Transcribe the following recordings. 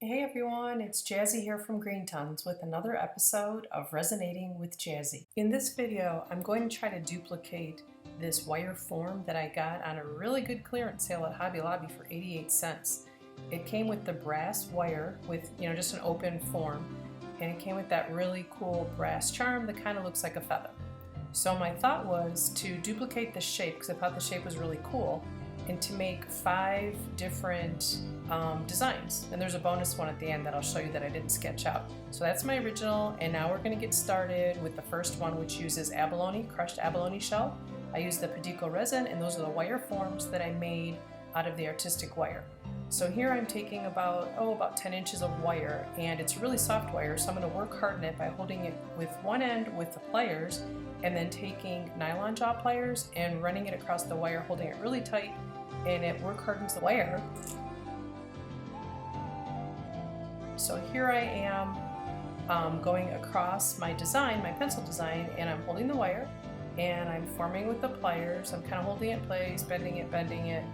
Hey everyone, it's Jazzy here from Green Tons with another episode of Resin-ating with Jazzy. In this video, I'm going to try to duplicate this wire form that I got on a really good clearance sale at Hobby Lobby for 88 cents. It came with the brass wire with, just an open form, and it came with that really cool brass charm that kind of looks like a feather. So my thought was to duplicate the shape, because I thought the shape was really cool, and to make 5 different designs. And there's a bonus one at the end that I'll show you that I didn't sketch out. So that's my original, and now we're going to get started with the first one, which uses abalone, crushed abalone shell. I use the Padico resin, and those are the wire forms that I made out of the artistic wire. So here I'm taking about 10 inches of wire, and it's really soft wire, so I'm going to work harden it by holding it with one end with the pliers, and then taking nylon jaw pliers and running it across the wire, holding it really tight, and it work hardens the wire. So here I am going across my design, my pencil design, and I'm holding the wire and I'm forming with the pliers. I'm kind of holding it in place, bending it,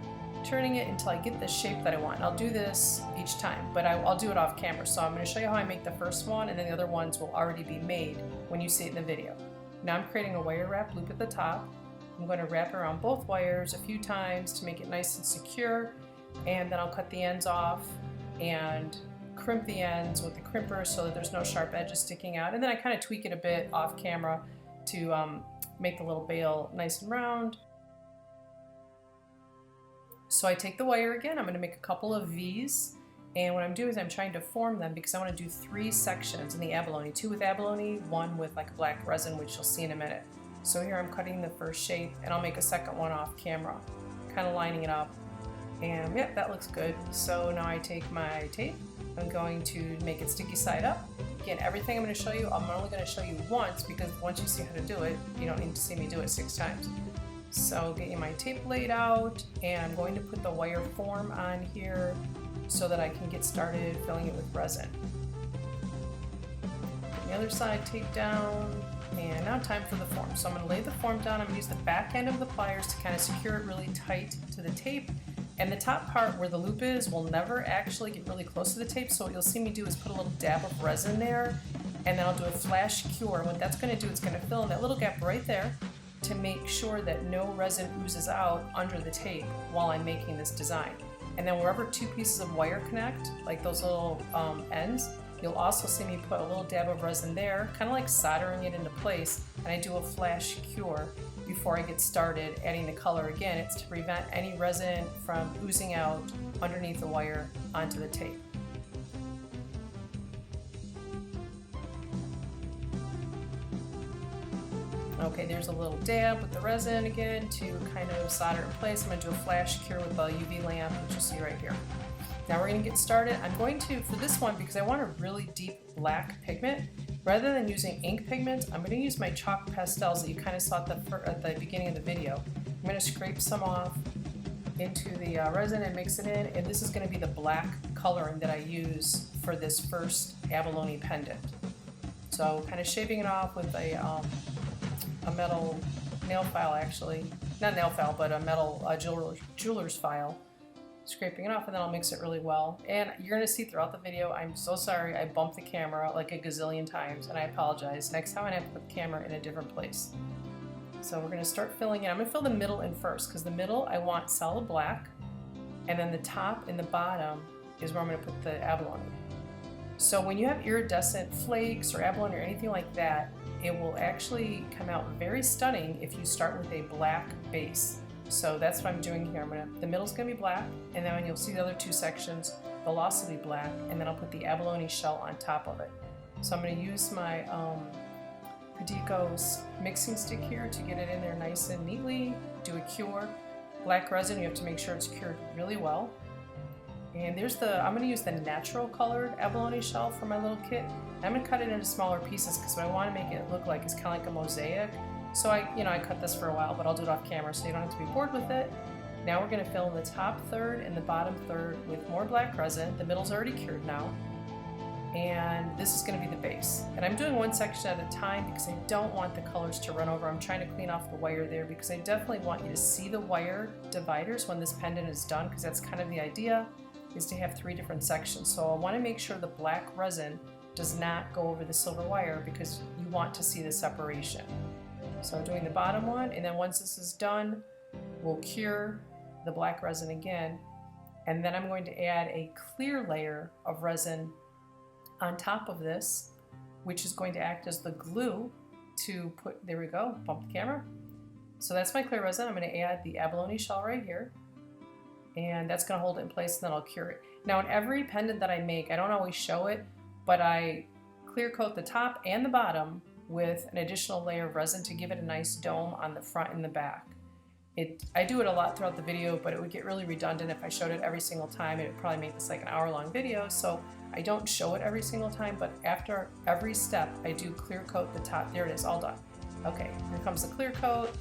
turning it until I get the shape that I want. I'll do this each time, but I'll do it off camera. So I'm going to show you how I make the first one, and then the other ones will already be made when you see it in the video. Now I'm creating a wire wrap loop at the top. I'm going to wrap around both wires a few times to make it nice and secure, and then I'll cut the ends off and crimp the ends with the crimper so that there's no sharp edges sticking out, and then I kind of tweak it a bit off camera to make the little bail nice and round. So I take the wire again, I'm going to make a couple of V's, and what I'm doing is I'm trying to form them because I want to do 3 sections in the abalone, 2 with abalone, 1 with like black resin, which you'll see in a minute. So here I'm cutting the first shape, and I'll make a second one off camera, kind of lining it up, and yep, that looks good. So now I take my tape, I'm going to make it sticky side up. Again, everything I'm going to show you, I'm only going to show you once, because once you see how to do it, you don't need to see me do it 6 times. So getting my tape laid out, and I'm going to put the wire form on here so that I can get started filling it with resin. The other side tape down, and now time for the form. So I'm going to lay the form down. I'm going to use the back end of the pliers to kind of secure it really tight to the tape. And the top part where the loop is will never actually get really close to the tape, so what you'll see me do is put a little dab of resin there, and then I'll do a flash cure. What that's going to do, it's going to fill in that little gap right there to make sure that no resin oozes out under the tape while I'm making this design. And then wherever 2 pieces of wire connect, like those little ends, you'll also see me put a little dab of resin there, kind of like soldering it into place, and I do a flash cure before I get started adding the color. Again, it's to prevent any resin from oozing out underneath the wire onto the tape. Okay, there's a little dab with the resin again to kind of solder it in place. I'm going to do a flash cure with a UV lamp, which you'll see right here. Now we're going to get started. I'm going to, for this one, because I want a really deep black pigment, rather than using ink pigment, I'm going to use my chalk pastels that you kind of saw at the beginning of the video. I'm going to scrape some off into the resin and mix it in, and this is going to be the black coloring that I use for this first abalone pendant. So kind of shaving it off with a metal nail file, actually. Not nail file, but a metal jeweler's file. Scraping it off, and then I'll mix it really well. And you're going to see throughout the video, I'm so sorry I bumped the camera like a gazillion times, and I apologize. Next time I have to put the camera in a different place. So we're going to start filling it. I'm going to fill the middle in first, because the middle I want solid black, and then the top and the bottom is where I'm going to put the abalone. So when you have iridescent flakes or abalone or anything like that, it will actually come out very stunning if you start with a black base. So that's what I'm doing here. The middle's going to be black, and then when you'll see the other 2 sections, they'll also be black, and then I'll put the abalone shell on top of it. So I'm going to use my Padico mixing stick here to get it in there nice and neatly. Do a cure. Black resin, you have to make sure it's cured really well. And I'm going to use the natural colored abalone shell for my little kit. I'm going to cut it into smaller pieces because what I want to make it look like is kind of like a mosaic. So I cut this for a while, but I'll do it off camera so you don't have to be bored with it. Now we're going to fill in the top third and the bottom third with more black resin. The middle's already cured now. And this is going to be the base. And I'm doing 1 section at a time because I don't want the colors to run over. I'm trying to clean off the wire there because I definitely want you to see the wire dividers when this pendant is done, because that's kind of the idea. is to have 3 different sections. So I want to make sure the black resin does not go over the silver wire because you want to see the separation. So I'm doing the bottom one, and then once this is done, we'll cure the black resin again, and then I'm going to add a clear layer of resin on top of this, which is going to act as the glue to put, there we go, bump the camera. So that's my clear resin. I'm going to add the abalone shell right here, and that's going to hold it in place, and then I'll cure it. Now in every pendant that I make, I don't always show it, but I clear coat the top and the bottom with an additional layer of resin to give it a nice dome on the front and the back. I do it a lot throughout the video, but it would get really redundant if I showed it every single time. It would probably make this like an hour-long video, so I don't show it every single time, but after every step, I do clear coat the top. There it is, all done. Okay, here comes the clear coat.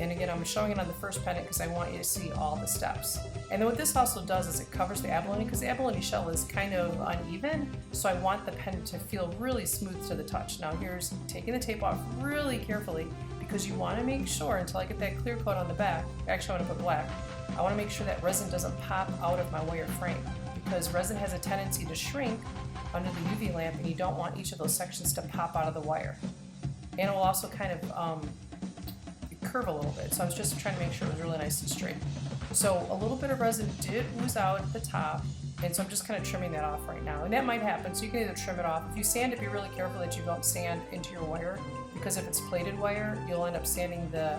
And again, I'm showing it on the first pendant because I want you to see all the steps. And then what this also does is it covers the abalone, because the abalone shell is kind of uneven, so I want the pendant to feel really smooth to the touch. Now here's taking the tape off really carefully, because you want to make sure, until I get that clear coat on the back, actually I want to put black, I want to make sure that resin doesn't pop out of my wire frame, because resin has a tendency to shrink under the UV lamp, and you don't want each of those sections to pop out of the wire. And it will also kind of curve a little bit, so I was just trying to make sure it was really nice and straight. So a little bit of resin did ooze out at the top, and so I'm just kind of trimming that off right now. And that might happen, so you can either trim it off. If you sand it, be really careful that you don't sand into your wire, because if it's plated wire, you'll end up sanding the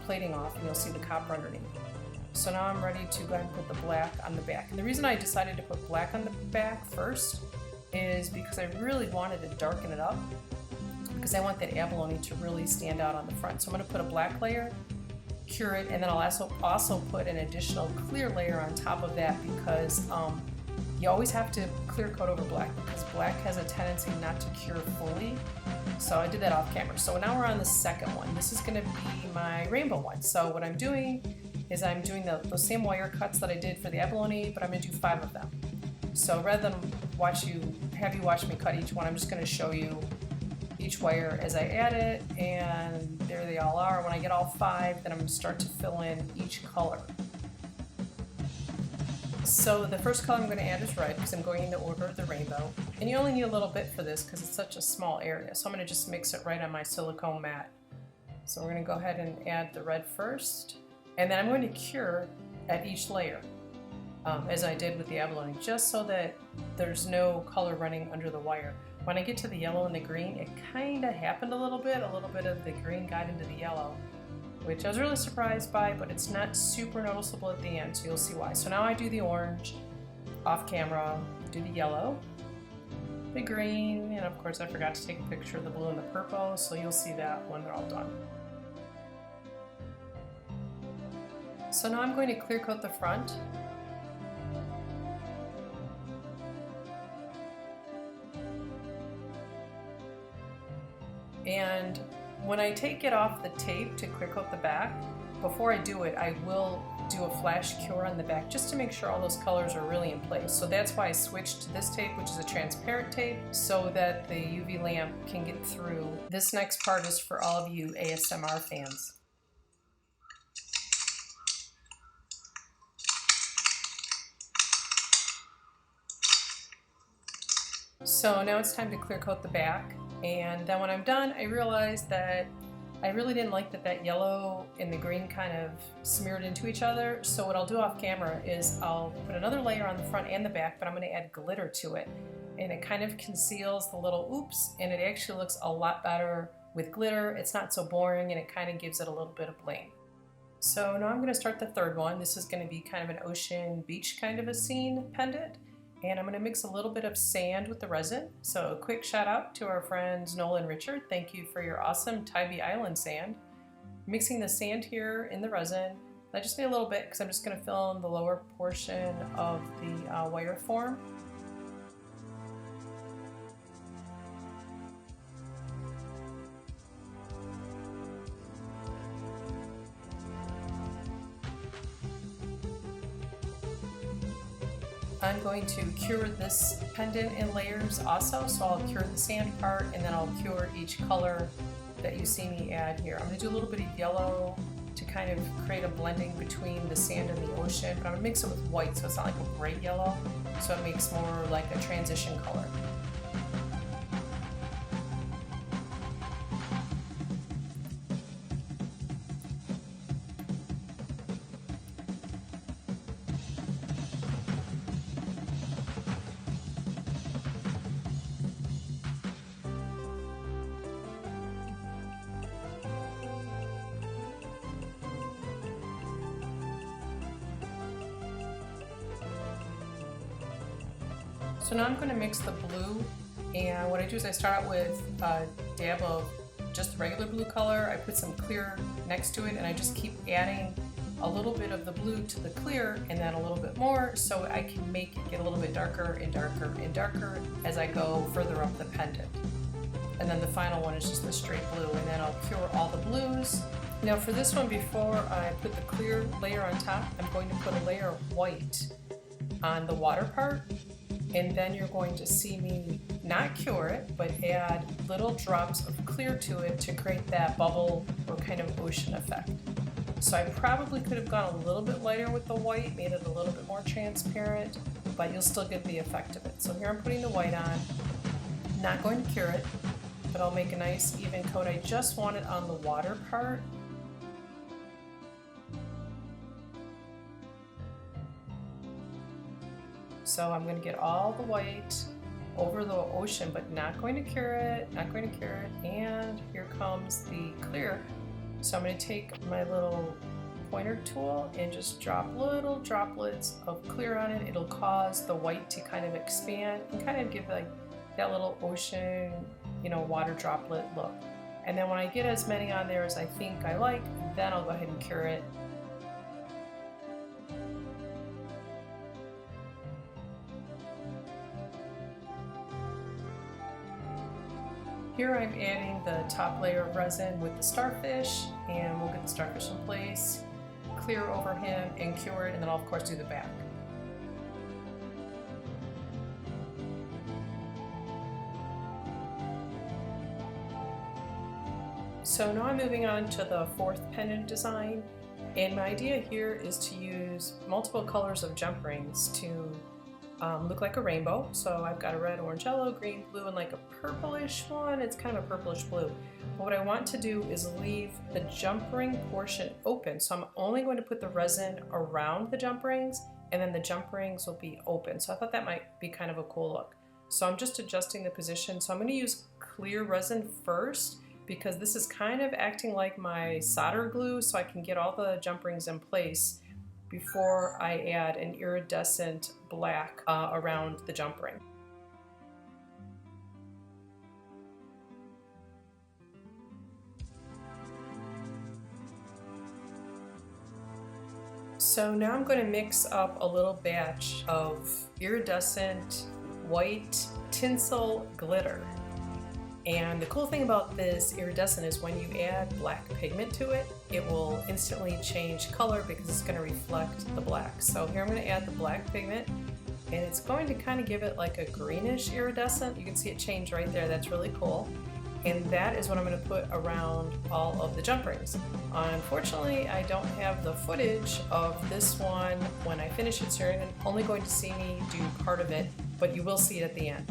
plating off, and you'll see the copper underneath. So now I'm ready to go ahead and put the black on the back. And the reason I decided to put black on the back first is because I really wanted to darken it up, because I want that abalone to really stand out on the front. So I'm going to put a black layer, cure it, and then I'll also put an additional clear layer on top of that, because you always have to clear coat over black, because black has a tendency not to cure fully. So I did that off camera. So now we're on the second one. This is going to be my rainbow one. So what I'm doing is I'm doing those same wire cuts that I did for the abalone, but I'm going to do 5 of them. So rather than have you watch me cut each one, I'm just going to show you each wire as I add it, and there they all are. When I get all 5, then I'm going to start to fill in each color. So the first color I'm going to add is red, because I'm going in the order of the rainbow. And you only need a little bit for this because it's such a small area. So I'm going to just mix it right on my silicone mat. So we're going to go ahead and add the red first, and then I'm going to cure at each layer, as I did with the abalone, just so that there's no color running under the wire. When I get to the yellow and the green, it kind of happened a little bit of the green got into the yellow, which I was really surprised by, but it's not super noticeable at the end, so you'll see why. So now I do the orange off camera, do the yellow, the green, and of course I forgot to take a picture of the blue and the purple, so you'll see that when they're all done. So now I'm going to clear coat the front. And when I take it off the tape to clear coat the back, before I do it, I will do a flash cure on the back just to make sure all those colors are really in place. So that's why I switched to this tape, which is a transparent tape, so that the UV lamp can get through. This next part is for all of you ASMR fans. So now it's time to clear coat the back. And then when I'm done, I realized that I really didn't like that yellow and the green kind of smeared into each other. So what I'll do off camera is I'll put another layer on the front and the back, but I'm going to add glitter to it. And it kind of conceals the little oops, and it actually looks a lot better with glitter. It's not so boring, and it kind of gives it a little bit of bling. So now I'm going to start the third one. This is going to be kind of an ocean beach kind of a scene pendant. And I'm going to mix a little bit of sand with the resin. So a quick shout out to our friends Noel and Richard. Thank you for your awesome Tybee Island sand. Mixing the sand here in the resin. I just need a little bit because I'm just going to fill in the lower portion of the wire form. I'm going to cure this pendant in layers also, so I'll cure the sand part and then I'll cure each color that you see me add here. I'm going to do a little bit of yellow to kind of create a blending between the sand and the ocean, but I'm gonna mix it with white so it's not like a bright yellow, so it makes more like a transition color. So now I'm going to mix the blue, and what I do is I start out with a dab of just the regular blue color. I put some clear next to it, and I just keep adding a little bit of the blue to the clear and then a little bit more, so I can make it get a little bit darker and darker and darker as I go further up the pendant. And then the final one is just the straight blue, and then I'll cure all the blues. Now for this one, before I put the clear layer on top, I'm going to put a layer of white on the water part. And then you're going to see me not cure it, but add little drops of clear to it to create that bubble or kind of ocean effect. So I probably could have gone a little bit lighter with the white, made it a little bit more transparent, but you'll still get the effect of it. So here I'm putting the white on, not going to cure it, but I'll make a nice even coat. I just want it on the water part. So I'm going to get all the white over the ocean, but not going to cure it, not going to cure it. And here comes the clear. So I'm going to take my little pointer tool and just drop little droplets of clear on it. It'll cause the white to kind of expand and kind of give like that little ocean, you know, water droplet look. And then when I get as many on there as I think I like, then I'll go ahead and cure it. Here I'm adding the top layer of resin with the starfish, and we'll get the starfish in place, clear over him and cure it, and then I'll of course do the back. So now I'm moving on to the fourth pendant design, and my idea here is to use multiple colors of jump rings to look like a rainbow. So I've got a red, orange, yellow, green, blue, and like a purplish one. It's kind of a purplish blue. But what I want to do is leave the jump ring portion open. So I'm only going to put the resin around the jump rings, and then the jump rings will be open. So I thought that might be kind of a cool look. So I'm just adjusting the position. So I'm going to use clear resin first, because this is kind of acting like my solder glue, so I can get all the jump rings in place before I add an iridescent black around the jump ring. So now I'm going to mix up a little batch of iridescent white tinsel glitter. And the cool thing about this iridescent is when you add black pigment to it, it will instantly change color because it's going to reflect the black. So here I'm going to add the black pigment, and it's going to kind of give it like a greenish iridescent. You can see it change right there. That's really cool. And that is what I'm going to put around all of the jump rings. Unfortunately, I don't have the footage of this one when I finish it, so you're only going to see me do part of it, but you will see it at the end.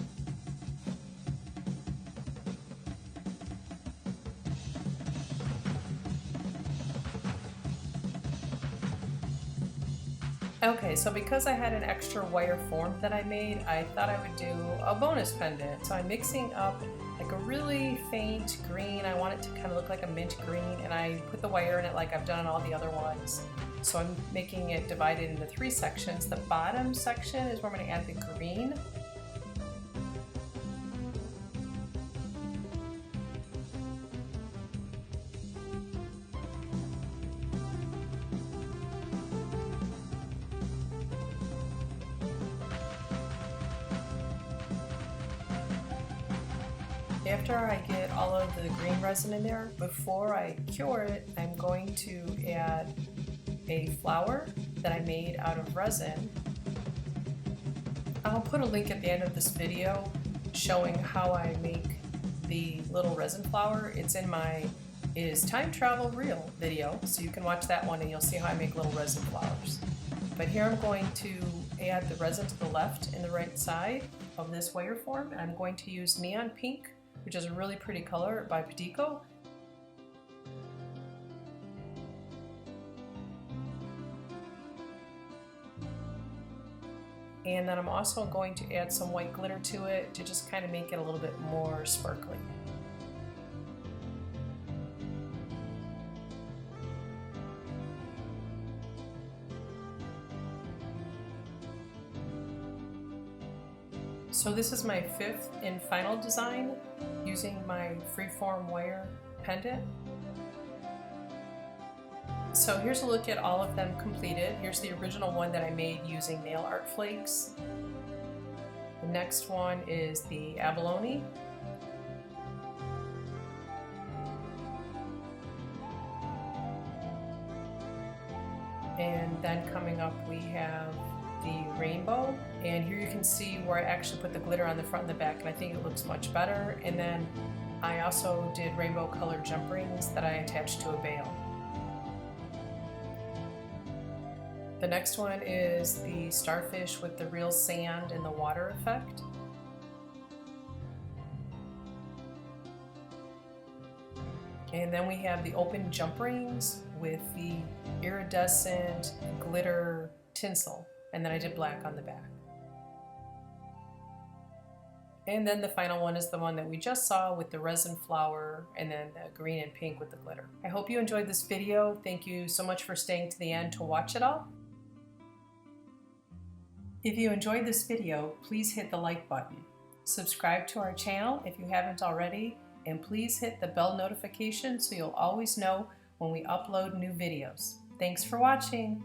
Okay, so because I had an extra wire form that I made, I thought I would do a bonus pendant. So I'm mixing up like a really faint green. I want it to kind of look like a mint green, and I put the wire in it like I've done on all the other ones. So I'm making it divided into 3 sections. The bottom section is where I'm going to add the green. After I get all of the green resin in there, before I cure it, I'm going to add a flower that I made out of resin. I'll put a link at the end of this video showing how I make the little resin flower. It's in my is Time Travel Reel video, so you can watch that one and you'll see how I make little resin flowers. But here I'm going to add the resin to the left and the right side of this wire form. And I'm going to use Neon Pink, which is a really pretty color by Padico. And then I'm also going to add some white glitter to it to just kind of make it a little bit more sparkly. So this is my fifth and final design using my freeform wire pendant. So here's a look at all of them completed. Here's the original one that I made using nail art flakes. The next one is the Abalone. And then coming up we have the rainbow. And here you can see where I actually put the glitter on the front and the back, and I think it looks much better. And then I also did rainbow colored jump rings that I attached to a veil. The next one is the starfish with the real sand and the water effect. And then we have the open jump rings with the iridescent glitter tinsel. And then I did black on the back. And then the final one is the one that we just saw with the resin flower and then the green and pink with the glitter. I hope you enjoyed this video. Thank you so much for staying to the end to watch it all. If you enjoyed this video, please hit the like button. Subscribe to our channel if you haven't already, and please hit the bell notification so you'll always know when we upload new videos. Thanks for watching.